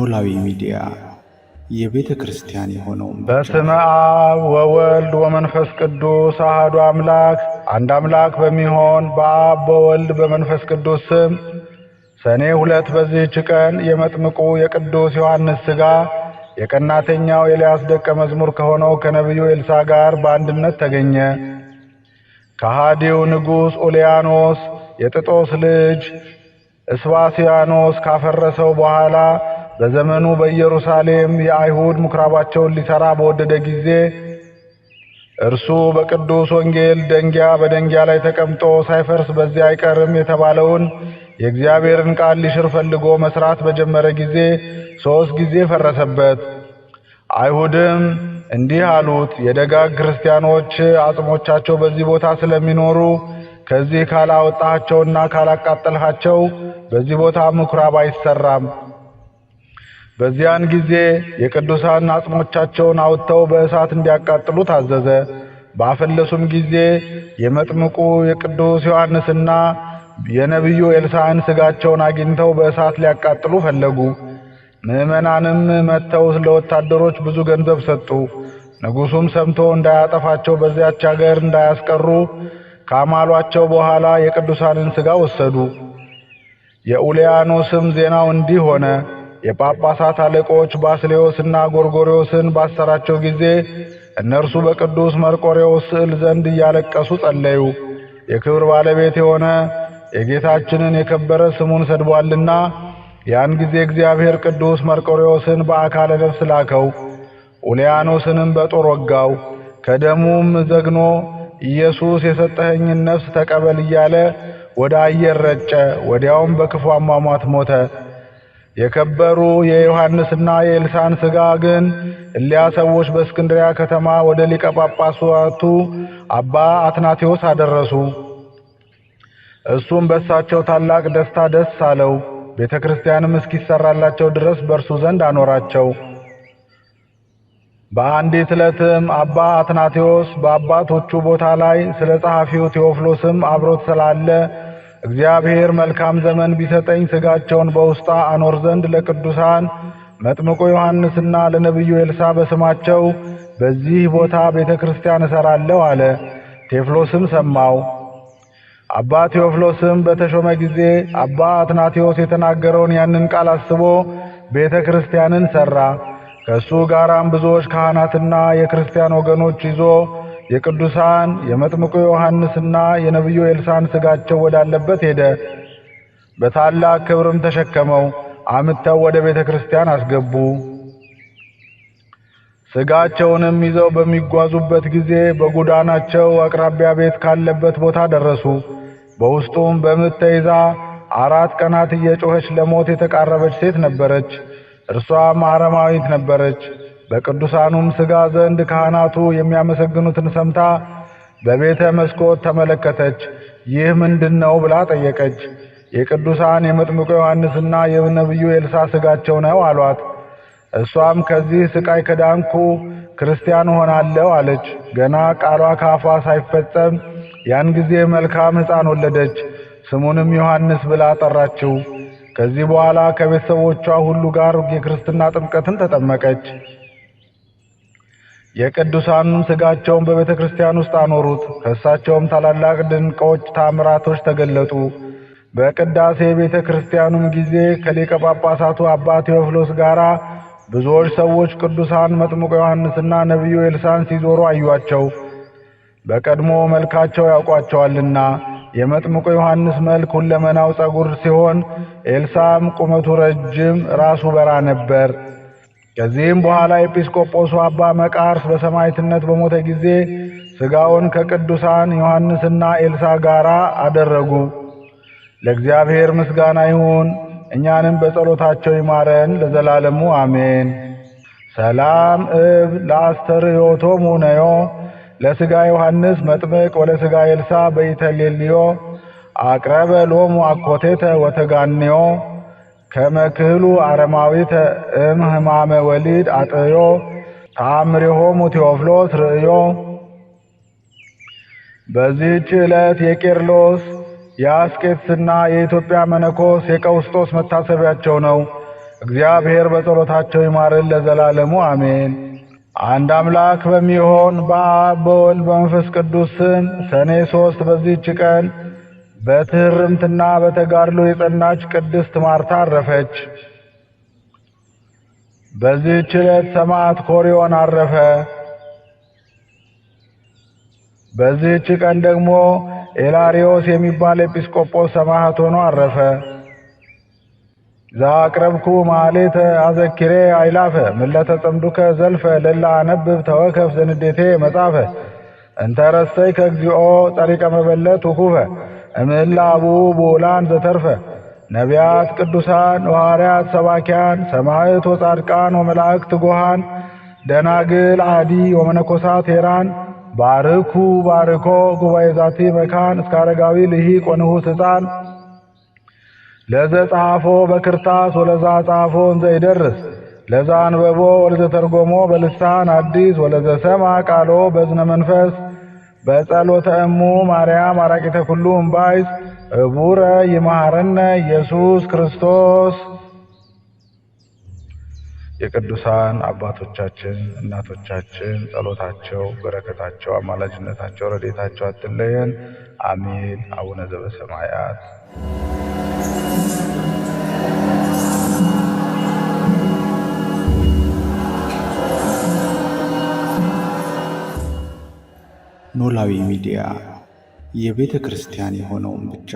ኖላዊ ሚዲያ የቤተ ክርስቲያን የሆነው በስመ አብ ወወልድ ወመንፈስ ቅዱስ አሐዱ አምላክ አንድ አምላክ በሚሆን በአብ በወልድ በመንፈስ ቅዱስ ስም ሰኔ 2 በዚህች ቀን የመጥምቁ የቅዱስ ዮሐንስ ሥጋ የቀናተኛው ኤልያስ ደቀ መዝሙር ከሆነው ከነቢዩ ኤልሳዕ ጋር በአንድነት ተገኘ። ከሃዲው ንጉሥ ኡልያኖስ የጥጦስ ልጅ እስባስያኖስ ካፈረሰው በኋላ በዘመኑ በኢየሩሳሌም የአይሁድ ምኵራባቸውን ሊሠራ በወደደ ጊዜ እርሱ በቅዱስ ወንጌል ደንጊያ በደንጊያ ላይ ተቀምጦ ሳይፈርስ በዚያ አይቀርም የተባለውን የእግዚአብሔርን ቃል ሊሽር ፈልጎ መስራት በጀመረ ጊዜ 3 ጊዜ ፈረሰበት። አይሁድም እንዲህ አሉት፣ የደጋግ ክርስቲያኖች አጽሞቻቸው በዚህ ቦታ ስለሚኖሩ ከዚህ ካላወጣቸውና ካላቃጠልሃቸው በዚህ ቦታ ምኵራብ አይሰራም። በዚያን ጊዜ የቅዱሳን አጽሞቻቸውን አውጥተው በእሳት እንዲያቃጥሉ ታዘዘ። ባፈለሱም ጊዜ የመጥምቁ የቅዱስ ዮሐንስና የነቢዩ ኤልሳዕን ሥጋቸውን አግኝተው በእሳት ሊያቃጥሉ ፈለጉ። ምዕመናንም መጥተው ለወታደሮች ብዙ ገንዘብ ሰጡ። ንጉሡም ሰምቶ እንዳያጠፋቸው በዚያች አገር እንዳያስቀሩ ካማሏቸው በኋላ የቅዱሳንን ሥጋ ወሰዱ። የኡልያኖስም ዜናው እንዲህ ሆነ። የጳጳሳት አለቆች ባስልዮስና ጎርጎርዮስን ባሰራቸው ጊዜ እነርሱ በቅዱስ መርቆሬዎስ ስዕል ዘንድ እያለቀሱ ጸለዩ። የክብር ባለቤት የሆነ የጌታችንን የከበረ ስሙን ሰድቧልና ያን ጊዜ እግዚአብሔር ቅዱስ መርቆሬዎስን በአካለ ነፍስ ላከው። ኡልያኖስንም በጦር ወጋው። ከደሙም ዘግኖ ኢየሱስ የሰጠኸኝን ነፍስ ተቀበል እያለ ወደ አየር ረጨ። ወዲያውም በክፉ አሟሟት ሞተ። የከበሩ የዮሐንስና የኤልሳዕን ሥጋ ግን እሊያ ሰዎች በእስክንድርያ ከተማ ወደ ሊቀ ጳጳሳቱ አባ አትናቴዎስ አደረሱ። እሱም በሳቸው ታላቅ ደስታ ደስ አለው። ቤተ ክርስቲያንም እስኪሰራላቸው ድረስ በእርሱ ዘንድ አኖራቸው። በአንዲት ዕለትም አባ አትናቴዎስ በአባቶቹ ቦታ ላይ ስለ ጸሐፊው ቴዎፍሎስም አብሮት ስላለ እግዚአብሔር መልካም ዘመን ቢሰጠኝ ሥጋቸውን በውስጣ አኖር ዘንድ ለቅዱሳን መጥምቁ ዮሐንስና ለነቢዩ ኤልሳዕ በስማቸው በዚህ ቦታ ቤተ ክርስቲያን እሰራለሁ አለ። ቴዎፍሎስም ሰማው። አባ ቴዎፍሎስም በተሾመ ጊዜ አባ አትናቴዎስ የተናገረውን ያንን ቃል አስቦ ቤተ ክርስቲያንን ሠራ። ከእሱ ጋራም ብዙዎች ካህናትና የክርስቲያን ወገኖች ይዞ የቅዱሳን የመጥምቁ ዮሐንስና የነቢዩ ኤልሳዕን ሥጋቸው ወዳለበት ሄደ። በታላቅ ክብርም ተሸከመው አምጥተው ወደ ቤተ ክርስቲያን አስገቡ። ሥጋቸውንም ይዘው በሚጓዙበት ጊዜ በጎዳናቸው አቅራቢያ ቤት ካለበት ቦታ ደረሱ። በውስጡም በምጥ ተይዛ 4 ቀናት እየጮኸች ለሞት የተቃረበች ሴት ነበረች። እርሷም አረማዊት ነበረች። በቅዱሳኑም ሥጋ ዘንድ ካህናቱ የሚያመሰግኑትን ሰምታ በቤተ መስኮት ተመለከተች። ይህ ምንድነው ብላ ጠየቀች። የቅዱሳን የመጥምቁ ዮሐንስና የነቢዩ ኤልሳዕ ሥጋቸው ነው አሏት። እሷም ከዚህ ስቃይ ከዳንኩ ክርስቲያን ሆናለሁ አለች። ገና ቃሏ ካፏ ሳይፈጸም ያን ጊዜ መልካም ሕፃን ወለደች። ስሙንም ዮሐንስ ብላ ጠራችው። ከዚህ በኋላ ከቤተሰቦቿ ሁሉ ጋር የክርስትና ጥምቀትን ተጠመቀች። የቅዱሳኑን ሥጋቸውን በቤተ ክርስቲያን ውስጥ አኖሩት። ከእሳቸውም ታላላቅ ድንቆች ታምራቶች ተገለጡ። በቅዳሴ ቤተ ክርስቲያኑም ጊዜ ከሊቀ ጳጳሳቱ አባ ቴዎፍሎስ ጋር ብዙዎች ሰዎች ቅዱሳን መጥምቁ ዮሐንስና ነቢዩ ኤልሳዕን ሲዞሩ አዩአቸው። በቀድሞ መልካቸው ያውቋቸዋልና። የመጥምቁ ዮሐንስ መልክ ሁለመናው ጸጉር ሲሆን ኤልሳዕም ቁመቱ ረጅም ራሱ በራ ነበር። ከዚህም በኋላ ኤጲስቆጶሱ አባ መቃርስ በሰማዕትነት በሞተ ጊዜ ሥጋውን ከቅዱሳን ዮሐንስና ኤልሳዕ ጋር አደረጉ። ለእግዚአብሔር ምስጋና ይሁን፣ እኛንም በጸሎታቸው ይማረን ለዘላለሙ አሜን። ሰላም እብ ለአስተርእዮቶሙ ነዮ ለሥጋ ዮሐንስ መጥምቅ ወለሥጋ ኤልሳዕ በኢተሌልዮ አቅረበ ሎሙ አኮቴተ ወተጋንዮ ከመክህሉ አረማዊተ እምህማመ ወሊድ አጥዮ ተአምሪሆሙ ቴዎፍሎስ ርእዮ። በዚህች ዕለት የቄርሎስ የአስቄጥስና የኢትዮጵያ መነኮስ የቀውስጦስ መታሰቢያቸው ነው። እግዚአብሔር በጸሎታቸው ይማረን ለዘላለሙ አሜን። አንድ አምላክ በሚሆን በአብ በወልድ በመንፈስ ቅዱስ ስም ሰኔ 3 በዚህች ቀን በትሕርምትና በተጋድሎ የጸናች ቅድስት ማርታ አረፈች። በዚህች ዕለት ሰማዕት ኮሪዮን አረፈ። በዚህች ቀን ደግሞ ኤላሪዮስ የሚባል ኤጲስቆጶስ ሰማዕት ሆኖ አረፈ። ዘአቅረብኩ ማኅሌተ አዘኪሬ አይላፈ ምለተ ጸምዱከ ዘልፈ ለላ አነብብ ተወከፍ ዘንዴቴ መጻፈ እንተ ረሰይከ እግዚኦ ጸሪቀ መበለት ውኩፈ እምእለ አቡኡ ብኡላን ዘተርፈ ነቢያት፣ ቅዱሳን፣ ሐዋርያት፣ ሰባኪያን፣ ሰማዕት ወጻድቃን ወመላእክት ትጉሃን ደናግል አዲ ወመነኮሳት ሄራን ባርኩ ባርኮ ጉባኤ ዛቲ መካን እስከ አረጋዊ ልሂቅ ወንዑስ ሕፃን ለዘ ጸሐፎ በክርታስ ወለዛ ጸሐፎ እንዘ ይደርስ ለዛ አንበቦ ወለዘ ተርጎሞ በልሳን አዲስ ወለዘ ሰማ ቃሎ በዝነ መንፈስ በጸሎተ እሙ ማርያም አራቂተ ኩሉ እምባይስ እቡረ ይማረነ ኢየሱስ ክርስቶስ። የቅዱሳን አባቶቻችን እናቶቻችን ጸሎታቸው፣ በረከታቸው፣ አማላጅነታቸው፣ ረድኤታቸው አትለየን። አሜን። አቡነ ዘበሰማያት ኖላዊ ሚዲያ የቤተ ክርስቲያን የሆነውን ብቻ